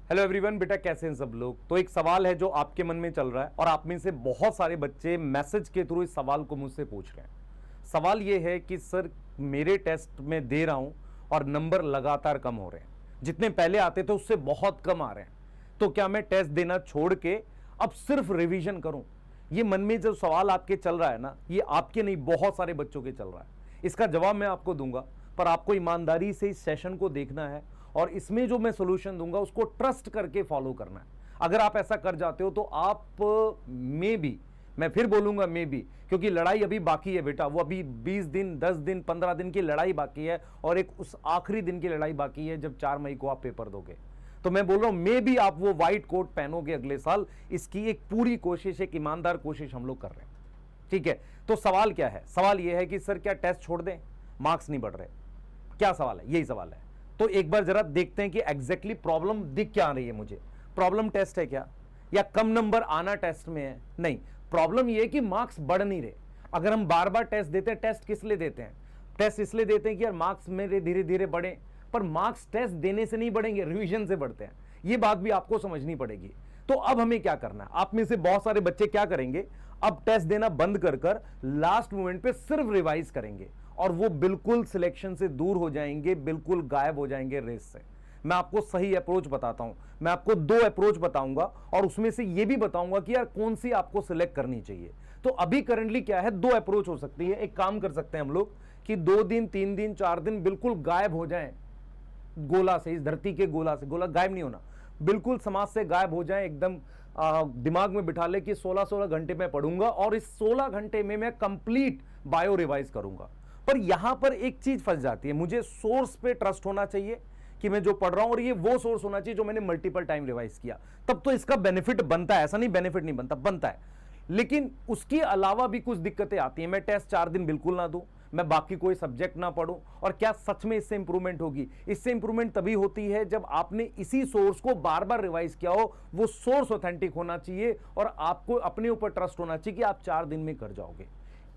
Hello everyone, बेटा कैसे हैं सब लोग। तो एक सवाल है जो आपके मन में चल रहा है और आप में से बहुत सारे बच्चे मैसेज के थ्रू इस सवाल को मुझसे पूछ रहे हैं। सवाल ये है कि सर मेरे टेस्ट में दे रहा हूं और नंबर लगातार कम हो रहे हैं, जितने पहले आते थे उससे बहुत कम आ रहे हैं, तो क्या मैं टेस्ट देना छोड़ के अब सिर्फ रिवीजन करूं। ये मन में जो सवाल आपके चल रहा है ना, ये आपके नहीं बहुत सारे बच्चों के चल रहा है। इसका जवाब मैं आपको दूंगा, पर आपको ईमानदारी से इस सेशन को देखना है और इसमें जो मैं सोल्यूशन दूंगा उसको ट्रस्ट करके फॉलो करना है। अगर आप ऐसा कर जाते हो तो आप में भी, मैं फिर बोलूंगा में भी, क्योंकि लड़ाई अभी बाकी है बेटा। वो अभी 20 दिन 10 दिन 15 दिन की लड़ाई बाकी है और एक उस आखिरी दिन की लड़ाई बाकी है जब 4 मई को आप पेपर दोगे। तो मैं बोल रहा हूं मे भी आप वो व्हाइट कोट पहनोगे अगले साल। इसकी एक पूरी कोशिश, एक ईमानदार कोशिश हम लोग कर रहे हैं, ठीक है। तो सवाल क्या है? सवाल यह है कि सर क्या टेस्ट छोड़ दें, मार्क्स नहीं बढ़ रहे, क्या सवाल है? यही सवाल है। तो एक बार जरा देखते हैं कि एग्जैक्टली प्रॉब्लम दिख क्या रही है मुझे। प्रॉब्लम टेस्ट है क्या, या कम नंबर आना टेस्ट में है? नहीं, प्रॉब्लम यह है कि मार्क्स बढ़ नहीं रहे। अगर हम बार बार टेस्ट देते हैं, टेस्ट किस लिए देते हैं? टेस्ट इसलिए देते हैं कि यार मार्क्स मेरे धीरे धीरे बढ़े, पर मार्क्स टेस्ट देने से नहीं बढ़ेंगे, रिवीजन से बढ़ते हैं। यह बात भी आपको समझनी पड़ेगी। तो अब हमें क्या करना है? आप में से बहुत सारे बच्चे क्या करेंगे, अब टेस्ट देना बंद कर लास्ट मोमेंट पे सिर्फ रिवाइज करेंगे और वो बिल्कुल सिलेक्शन से दूर हो जाएंगे, बिल्कुल गायब हो जाएंगे रेस से। मैं आपको सही अप्रोच बताता हूं। मैं आपको 2 अप्रोच बताऊंगा और उसमें से ये भी बताऊंगा कि यार कौन सी आपको सिलेक्ट करनी चाहिए। तो अभी करंटली क्या है, 2 अप्रोच हो सकती है। एक काम कर सकते हैं हम लोग कि 2 दिन 3 दिन 4 दिन बिल्कुल गायब हो जाएं गोला से, इस धरती के गोला से। गोला गायब नहीं होना, बिल्कुल समाज से गायब हो जाए। एकदम दिमाग में बिठा ले कि 16-16 घंटे मैं पढ़ूंगा और इस 16 घंटे में मैं कंप्लीट बायो रिवाइज करूंगा। पर यहां पर एक चीज फंस जाती है, मुझे सोर्स पे ट्रस्ट होना चाहिए कि मैं जो पढ़ रहा हूं और ये वो सोर्स होना चाहिए जो मैंने मल्टीपल टाइम रिवाइज किया, तब तो इसका बेनिफिट बनता है। ऐसा नहीं बेनिफिट नहीं बनता, बनता है। लेकिन उसके अलावा भी कुछ दिक्कतें आती हैं। मैं टेस्ट 4 दिन बिल्कुल ना दूं, मैं बाकी कोई सब्जेक्ट ना पढूं, और क्या सच में इससे इंप्रूवमेंट होगी? इससे इंप्रूवमेंट तभी होती है जब आपने इसी सोर्स को बार बार रिवाइज किया हो। वो सोर्स ऑथेंटिक होना चाहिए और आपको अपने ऊपर ट्रस्ट होना चाहिए कि आप 4 दिन में कर जाओगे।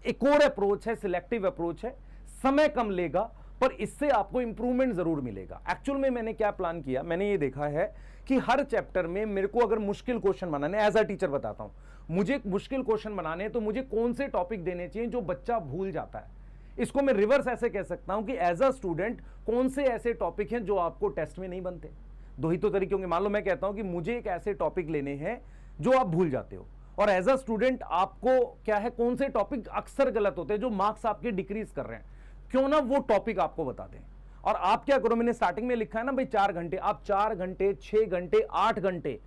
एक और अप्रोच है, सिलेक्टिव अप्रोच है, समय कम लेगा पर इससे आपको इंप्रूवमेंट जरूर मिलेगा। एक्चुअल में मैंने क्या प्लान किया, मैंने ये देखा है कि हर चैप्टर में मेरे को अगर मुश्किल क्वेश्चन बनाने, एज अ टीचर बताता हूं, मुझे मुश्किल क्वेश्चन बनाने तो मुझे कौन से टॉपिक देने चाहिए जो बच्चा भूल जाता है। इसको मैं रिवर्स ऐसे कह सकता हूं कि एज अ स्टूडेंट कौन से ऐसे टॉपिक हैं जो आपको टेस्ट में नहीं बनते। 2 ही तो तरीके होंगे। मान लो मैं कहता हूं कि मुझे एक ऐसे टॉपिक लेने हैं जो आप भूल जाते हो, और एज अ स्टूडेंट आपको क्या है, कौन से टॉपिक अक्सर गलत होते हैं जो मार्क्स आपके डिक्रीज कर रहे हैं, क्यों ना वो टॉपिक आपको बता दें। और आप क्या करो, मैंने स्टार्टिंग में लिखा है ना भाई 4 घंटे, आप 4 घंटे 6 घंटे 8 घंटे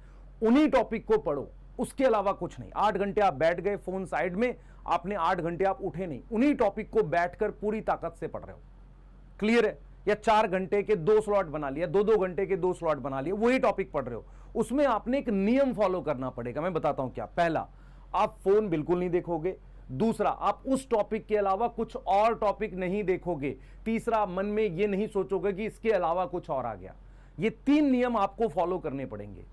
उन्हीं टॉपिक को पढ़ो, उसके अलावा कुछ नहीं। 8 घंटे आप बैठ गए, फोन साइड में, आपने 8 घंटे आप उठे नहीं, उन्हीं टॉपिक को बैठकर पूरी ताकत से पढ़ रहे हो। क्लियर है? या 4 घंटे के 2 स्लॉट बना लिया, 2-2 घंटे के 2 स्लॉट बना लिए, वही टॉपिक पढ़ रहे हो। उसमें आपने एक नियम फॉलो करना पड़ेगा। मैं बताता हूं क्या। पहला, आप फोन बिल्कुल नहीं देखोगे। दूसरा, आप उस टॉपिक के अलावा कुछ और टॉपिक नहीं देखोगे। तीसरा, मन में यह नहीं सोचोगे कि इसके अलावा कुछ और आ गया। ये 3 नियम आपको फॉलो करने पड़ेंगे।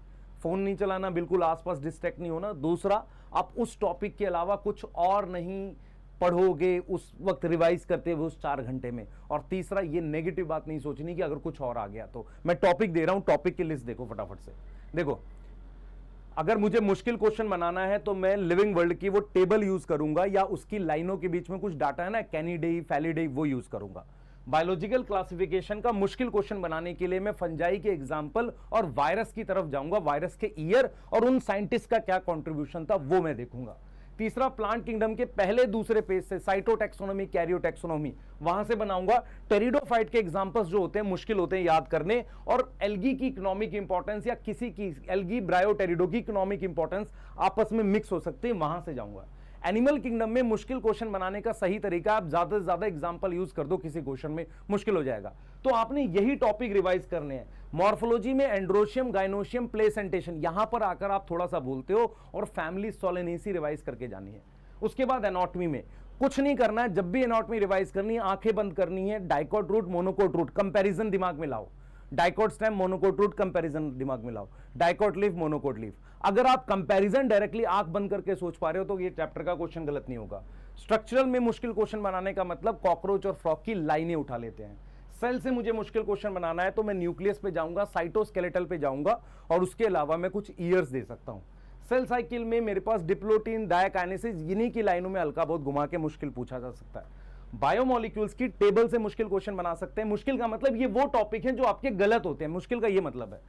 फोन नहीं चलाना, बिल्कुल आसपास डिस्ट्रैक्ट नहीं होना। दूसरा, आप उस टॉपिक के अलावा कुछ और नहीं पढ़ोगे उस वक्त रिवाइज करते हुए उस 4 घंटे में। और तीसरा, ये नेगेटिव बात नहीं सोचनी कि अगर कुछ और आ गया तो। मैं टॉपिक दे रहा हूं, टॉपिक की लिस्ट देखो फटाफट से। देखो, अगर मुझे मुश्किल क्वेश्चन बनाना है तो मैं लिविंग वर्ल्ड की वो टेबल यूज करूंगा, या उसकी लाइनों के बीच में कुछ डाटा है ना, कैनिडेई फैलिडेई, वो यूज करूंगा। बायोलॉजिकल क्लासिफिकेशन का मुश्किल क्वेश्चन बनाने के लिए मैं फंजाई के एग्जांपल और वायरस की तरफ जाऊंगा, वायरस के ईयर और उन साइंटिस्ट का क्या कंट्रीब्यूशन था वो मैं देखूंगा। तीसरा, प्लांट किंगडम के पहले दूसरे पेज से साइटोटैक्सोनॉमी, कैरियोटैक्सोनॉमी, वहां से बनाऊंगा। टेरिडोफाइट के एग्जांपल्स जो होते हैं मुश्किल होते हैं याद करने, और एल्गी की इकोनॉमिक इंपॉर्टेंस या किसी की एल्गी ब्रायोटेरिडो की इकोनॉमिक इंपॉर्टेंस आपस में मिक्स हो सकते हैं, वहां से जाऊंगा। एनिमल किंगडम में मुश्किल क्वेश्चन बनाने का सही तरीका, आप ज्यादा से ज्यादा एग्जांपल यूज कर दो, किसी क्वेश्चन में मुश्किल हो जाएगा। तो आपने यही टॉपिक रिवाइज करने हैं। मॉर्फोलॉजी में एंड्रोशियम, गाइनोशियम, प्लेसेंटेशन, यहां पर आकर आप थोड़ा सा भूलते हो, और फैमिली सोलेनेसी रिवाइज करके जानी है। उसके बाद एनाटॉमी में कुछ नहीं करना है। जब भी एनाटॉमी रिवाइज करनी है, आंखें बंद करनी है, dicot root, monocot root, comparison दिमाग में लाओ। Dicot stem, monocot root, comparison दिमाग में लाओ। Dicot leaf, monocot leaf. अगर आप कंपैरिजन डायरेक्टली आंख बंद करके सोच पा रहे हो तो ये चैप्टर का क्वेश्चन गलत नहीं होगा। स्ट्रक्चरल में मुश्किल क्वेश्चन बनाने का मतलब कॉकरोच और फ्रॉग की लाइनें उठा लेते हैं। सेल से मुझे मुश्किल क्वेश्चन बनाना है तो मैं न्यूक्लियस पे जाऊंगा, साइटोस्केलेटल पे जाऊंगा, और उसके अलावा मैं कुछ ईयर्स दे सकता हूं। सेल साइकिल में मेरे पास डिप्लोटीन, डायकाइनेसिस, इन्हीं की लाइनों में हल्का बहुत घुमा के मुश्किल पूछा जा सकता है। बायोमोलिक्यूल्स की टेबल से मुश्किल क्वेश्चन बना सकते हैं। मुश्किल का मतलब ये वो टॉपिक है जो आपके गलत होते हैं, मुश्किल का ये मतलब है।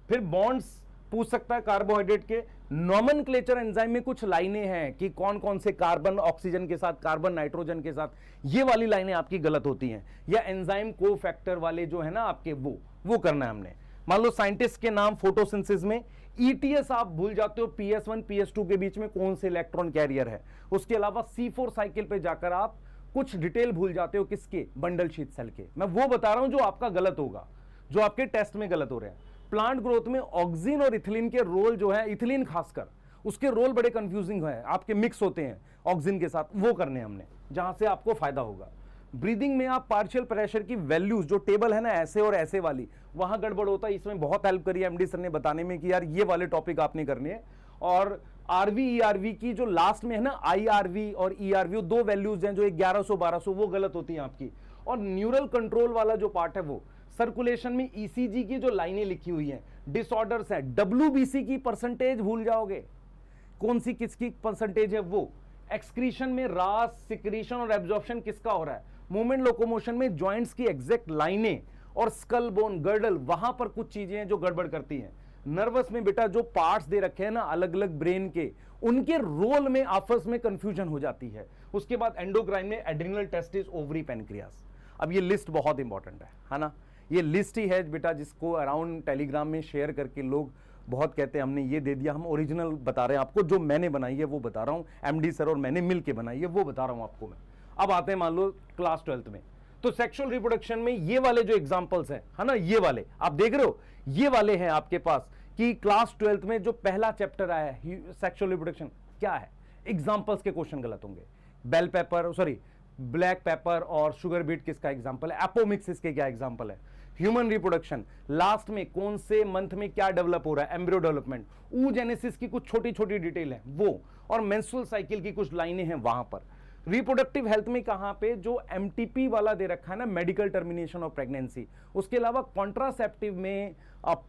फिर बॉन्ड्स पूछ सकता है कार्बोहाइड्रेट के। नॉमेनक्लेचर एंजाइम में कुछ लाइनें हैं कि कौन कौन से कार्बन ऑक्सीजन के साथ, कार्बन नाइट्रोजन के साथ, ये वाली लाइनें आपकी गलत होती हैं। या एंजाइम को फैक्टर वाले जो है ना आपके, वो करना है हमने। मान लो साइंटिस्ट के नाम फोटोसिंथेसिस में ईटीएस आप भूल जाते हो, पीएस1 पीएस2 के बीच में कौन से इलेक्ट्रॉन कैरियर है। उसके अलावा C4 साइकिल पे जाकर आप कुछ डिटेल भूल जाते हो, किसके, बंडल शीथ सेल के। मैं वो बता रहा हूं जो आपका गलत होगा, जो आपके टेस्ट में गलत हो रहे हैं। प्लांट ग्रोथ में ऑक्सीजन और इथिलीन के रोल जो है, इथिलीन खासकर, उसके रोल बड़े कंफ्यूजिंग है, आपके मिक्स होते हैं ऑक्सीजन के साथ, वो करने हमने, जहां से आपको फायदा होगा। ब्रीदिंग में आप पार्शियल प्रेशर की वैल्यूज, जो टेबल है ना ऐसे और ऐसे वाली, वहां गड़बड़ होता है। इसमें बहुत हेल्प करी एमडी सर ने बताने में कि यार ये वाले टॉपिक आपने करने हैं। और आरवी ईआरवी की जो लास्ट में है ना, आईआरवी और ईआरवी, दो वैल्यूज हैं जो 1100 1200, वो गलत होती हैं आपकी। और न्यूरल कंट्रोल वाला जो पार्ट है वो, सर्कुलेशन में ईसीजी की जो लाइनें लिखी हुई हैं, डिसऑर्डर्स है, डब्ल्यूबीसी की परसेंटेज भूल जाओगे, कौन सी किसकी परसेंटेज है वो। एक्सक्रीशन में रास, सिक्रीशन और एब्जॉर्प्शन किसका हो रहा है। मूवमेंट लोकोमोशन में जॉइंट्स की एग्जैक्ट लाइनें और स्कल बोन, गर्डल, वहां पर कुछ चीजें हैं जो गड़बड़ करती हैं। नर्वस में बेटा जो पार्ट्स दे रखे हैं ना अलग अलग ब्रेन के, उनके रोल में आपस में कंफ्यूजन हो जाती है। उसके बाद एंडोक्राइन में एड्रिनल, टेस्टिस, ओवरी, पैनक्रियास। अब ये लिस्ट बहुत इंपॉर्टेंट है ना। ये लिस्ट ही है बेटा जिसको अराउंड टेलीग्राम में शेयर करके लोग बहुत कहते हैं हमने ये दे दिया। हम ओरिजिनल बता रहे हैं आपको, जो मैंने बनाई है वो बता रहा हूं, एमडी सर और मैंने मिल के बनाई है वो बता रहा हूं आपको मैं। अब आते हैं मान लो क्लास 12th में, तो सेक्सुअल रिप्रोडक्शन में ये वाले जो एग्जांपल्स हैं, है ना, ये वाले आप देख रहे हो, ये वाले हैं आपके पास कि क्लास 12th में जो पहला चैप्टर आया है सेक्सुअल रिप्रोडक्शन क्या है, एग्जांपल्स के क्वेश्चन गलत होंगे। Bell pepper, sorry black pepper और शुगर बीट किसका एग्जांपल है, एपोमिक्सिस के क्या एग्जांपल है। ह्यूमन रिप्रोडक्शन लास्ट में कौन से मंथ में क्या डेवलप हो रहा है, एम्ब्रियो डेवलपमेंट, oogenesis की कुछ छोटी छोटी डिटेल है वो, और मेंस्ट्रुअल साइकिल की कुछ लाइनें हैं वहां पर। रिप्रोडक्टिव हेल्थ में कहां पे जो एमटीपी वाला दे रखा है ना, मेडिकल टर्मिनेशन ऑफ प्रेगनेंसी, उसके अलावा कॉन्ट्रासेप्टिव में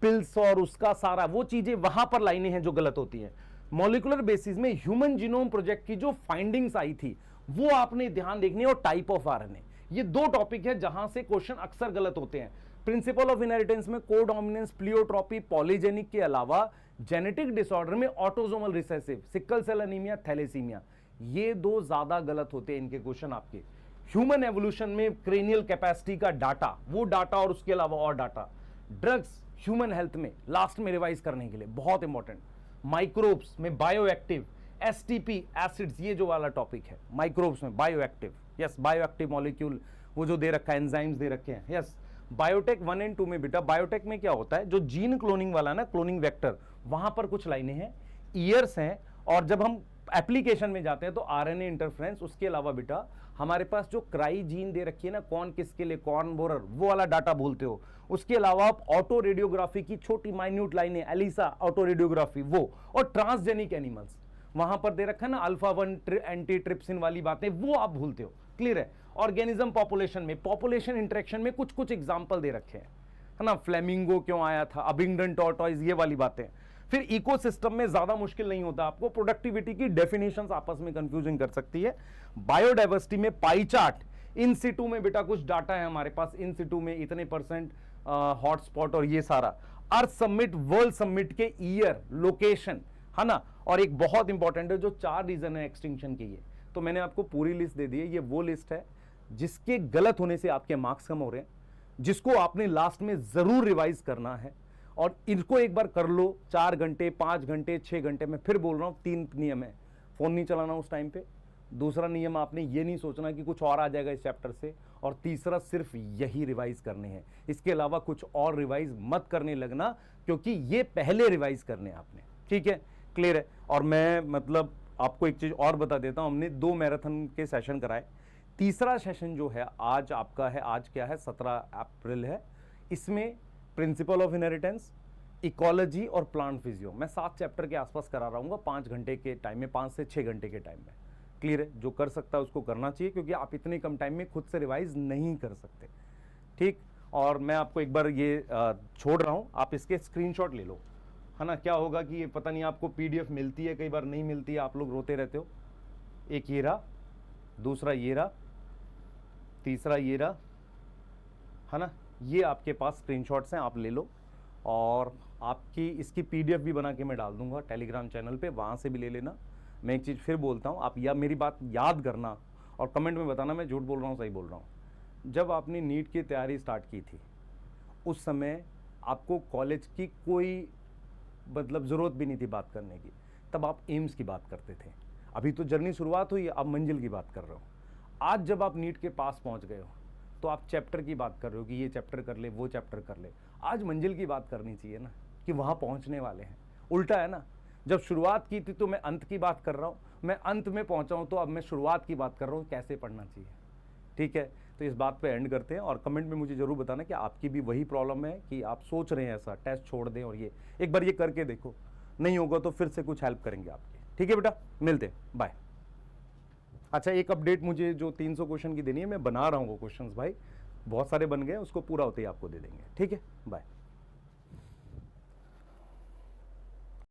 पिल्स और उसका सारा वो चीजें वहां पर लाइनें हैं जो गलत होती हैं। मॉलिक्यूलर बेसिस में ह्यूमन जीनोम प्रोजेक्ट की जो फाइंडिंग्स आई थी वो आपने ध्यान देखनी है, और टाइप ऑफ आरएनए, ये दो टॉपिक है जहां से क्वेश्चन अक्सर गलत होते हैं। प्रिंसिपल ऑफ इनहेरिटेंस में कोडोमिनेंस, प्लियोट्रॉपी, पॉलीजेनिक के अलावा जेनेटिक डिसऑर्डर में autosomal recessive, sickle cell anaemia, thalassemia, ये दो ज्यादा गलत होते हैं इनके क्वेश्चन आपके। ह्यूमन एवोल्यूशन में क्रेनियल कैपेसिटी का डाटा, वो डाटा और उसके अलावा और डाटा। ड्रग्स ह्यूमन हेल्थ में लास्ट में रिवाइज करने के लिए बहुत इंपॉर्टेंट। माइक्रोब्स में बायो एक्टिव, एसटीपी एसिड्स, ये जो वाला टॉपिक है माइक्रोब्स में bio active, yes bio active molecule, वो जो दे रखा है एंजाइम्स दे रखे हैं, यस। बायोटेक 1 और 2 में बेटा, बायोटेक में क्या होता है, जो जीन क्लोनिंग वाला ना, क्लोनिंग वेक्टर, वहां पर कुछ लाइनें हैं, ईयर्स हैं, और जब हम एप्लीकेशन में जाते हैं तो आरएनए इंटरफ्रेंस, उसके अलावा बेटा हमारे पास जो क्राई जीन दे रखी है ना, कौन किसके लिए, कौन बोरर, वो वाला डाटा भूलते हो। उसके अलावा आप ऑटो रेडियोग्राफी की छोटी माइन्यूट लाइनें, एलिसा ऑटो रेडियोग्राफी वो, और ट्रांसजेनिक एनिमल्स वहां पर दे रखा है ना, अल्फा-1 एंटी ट्रिप्सिन वाली बातें, वो आप भूलते हो। क्लियर है। ऑर्गेनिज्म पॉपुलेशन में, पॉपुलेशन इंटरेक्शन में कुछ कुछ एग्जांपल दे रखे हैं, है ना, फ्लेमिंगो क्यों आया था, अबिंगडन टॉर्टॉइज, ये वाली बातें। फिर इकोसिस्टम में ज्यादा मुश्किल नहीं होता आपको, प्रोडक्टिविटी की डेफिनेशंस आपस में कंफ्यूजिंग कर सकती है। बायोडाइवर्सिटी में पाई चार्ट, इन सिटू में बेटा कुछ डाटा है हमारे पास, इन सिटू में इतने % हॉटस्पॉट और ये सारा। अर्थ समिट, वर्ल्ड समिट के ईयर, लोकेशन, है ना, और एक बहुत इंपॉर्टेंट है जो 4 रीजन है एक्सटिंक्शन के, ये तो मैंने आपको पूरी लिस्ट दे दी है। ये वो लिस्ट है जिसके गलत होने से आपके मार्क्स कम हो रहे हैं, जिसको आपने लास्ट में जरूर रिवाइज करना है, और इनको एक बार कर लो। 4 घंटे, 5 घंटे, 6 घंटे, मैं फिर बोल रहा हूं 3 नियम है, फोन नहीं चलाना उस टाइम पे। दूसरा नियम, आपने ये नहीं सोचना कि कुछ और आ जाएगा इस चैप्टर से, और तीसरा सिर्फ यही रिवाइज करने हैं, इसके अलावा कुछ और रिवाइज मत करने लगना, क्योंकि ये पहले रिवाइज करने आपने, ठीक है, क्लियर है। और मैं मतलब आपको एक चीज और बता देता हूं, हमने 2 मैराथन के सेशन कराए। तीसरा सेशन जो है आज आपका है, आज क्या है, 17 अप्रैल है। इसमें प्रिंसिपल ऑफ इनहेरिटेंस, इकोलॉजी और प्लांट फिजियो, मैं 7 चैप्टर के आसपास करा रहा हूँ 5 घंटे के टाइम में, 5 से 6 घंटे के टाइम में। क्लियर है, जो कर सकता है उसको करना चाहिए, क्योंकि आप इतने कम टाइम में खुद से रिवाइज नहीं कर सकते, ठीक। और मैं आपको एक बार ये छोड़ रहा हूँ, आप इसके स्क्रीनशॉट ले लो, है ना। क्या होगा कि ये पता नहीं आपको पीडीएफ मिलती है, कई बार नहीं मिलती है, आप लोग रोते रहते हो। एक ये रहा, दूसरा ये रहा, तीसरा ये रहा, है ना। ये आपके पास स्क्रीनशॉट्स हैं, आप ले लो। और आपकी इसकी पीडीएफ भी बना के मैं डाल दूंगा टेलीग्राम चैनल पे, वहाँ से भी ले लेना। मैं एक चीज़ फिर बोलता हूँ, आप या मेरी बात याद करना और कमेंट में बताना मैं झूठ बोल रहा हूँ सही बोल रहा हूँ। जब आपने नीट की तैयारी स्टार्ट की थी उस समय आपको कॉलेज की कोई मतलब ज़रूरत भी नहीं थी बात करने की, तब आप एम्स की बात करते थे। अभी तो जर्नी शुरुआत हुई, आप मंजिल की बात कर रहे हो। आज जब आप नीट के पास पहुंच गए हो तो आप चैप्टर की बात कर रहे हो कि ये चैप्टर कर ले, वो चैप्टर कर ले। आज मंजिल की बात करनी चाहिए ना, कि वहाँ पहुँचने वाले हैं। उल्टा है ना, जब शुरुआत की थी तो मैं अंत की बात कर रहा हूँ, मैं अंत में पहुँचा हूँ तो अब मैं शुरुआत की बात कर रहा हूँ कैसे पढ़ना चाहिए। ठीक है, तो इस बात पे एंड करते हैं। और कमेंट में मुझे ज़रूर बताना कि आपकी भी वही प्रॉब्लम है कि आप सोच रहे हैं ऐसा टेस्ट छोड़ दें, और ये एक बार ये करके देखो, नहीं होगा तो फिर से कुछ हेल्प करेंगे आपकी। ठीक है बेटा, मिलते हैं, बाय। अच्छा, एक अपडेट मुझे जो 300 क्वेश्चन की देनी है, मैं बना रहा हूँ वो क्वेश्चंस भाई, बहुत सारे बन गए, उसको पूरा होते ही आपको दे देंगे। ठीक है, बाय।